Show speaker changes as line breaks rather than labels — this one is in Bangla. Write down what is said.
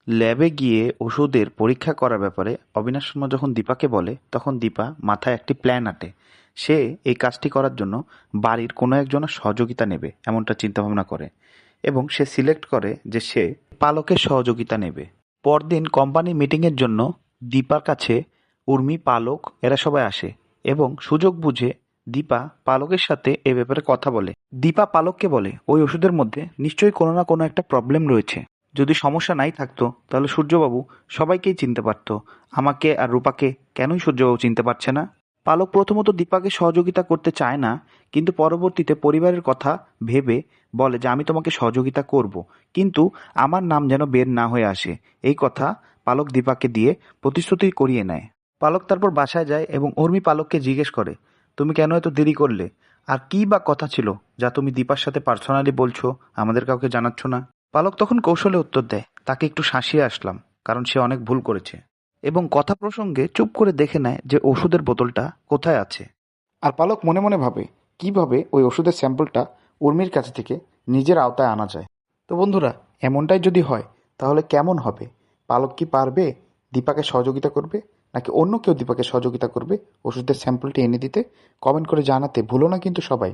ল্যাবে গিয়ে ওষুধের পরীক্ষা করার ব্যাপারে অবিনাশ শর্মা যখন দীপাকে বলে তখন দীপা মাথায় একটি প্ল্যান আঁটে। সে এই কাজটি করার জন্য বাড়ির কোনো একজনের সহযোগিতা নেবে এমনটা চিন্তাভাবনা করে এবং সে সিলেক্ট করে যে সে পালকের সহযোগিতা নেবে। পরদিন কোম্পানি মিটিংয়ের জন্য দীপার কাছে উর্মি, পালক এরা সবাই আসে এবং সুযোগ বুঝে দীপা পালকের সাথে এ ব্যাপারে কথা বলে। দীপা পালককে বলে ওই ওষুধের মধ্যে নিশ্চয়ই কোনো না কোনো একটা প্রবলেম রয়েছে। যদি সমস্যা নাই থাকতো তাহলে সূর্যবাবু সবাইকেই চিনতে পারতো, আমাকে আর রূপাকে কেনই সূর্যবাবু চিনতে পারছে না? পালক প্রথমত দীপাকে সহযোগিতা করতে চায় না, কিন্তু পরবর্তীতে পরিবারের কথা ভেবে বলে যে আমি তোমাকে সহযোগিতা করব, কিন্তু আমার নাম যেন বের না হয়ে আসে। এই কথা পালক দীপাকে দিয়ে প্রতিশ্রুতি করিয়ে নেয়। পালক তারপর বাসায় যায় এবং উর্মি পালককে জিজ্ঞেস করে, তুমি কেন এত দেরি করলে? আর কী বা কথা ছিল যা তুমি দীপার সাথে পার্সোনালি বলছো, আমাদের কাউকে জানাচ্ছ না? পালক তখন কৌশলে উত্তর দেয়, তাকে একটু শাসিয়ে আসলাম, কারণ সে অনেক ভুল করেছে। এবং কথা প্রসঙ্গে চুপ করে দেখে নেয় যে ওষুধের বোতলটা কোথায় আছে। আর পালক মনে মনে ভাবে কিভাবে ওই ওষুধের স্যাম্পলটা উর্মির কাছ থেকে নিজের আওতায় আনা যায়। তো বন্ধুরা, এমনটাই যদি হয় তাহলে কেমন হবে? পালক কি পারবে দীপাকে সহযোগিতা করবে, নাকি অন্য কেউ দীপাকে সহযোগিতা করবে ওষুধের স্যাম্পলটি এনে দিতে? কমেন্ট করে জানাতে ভুলো না কিন্তু সবাই।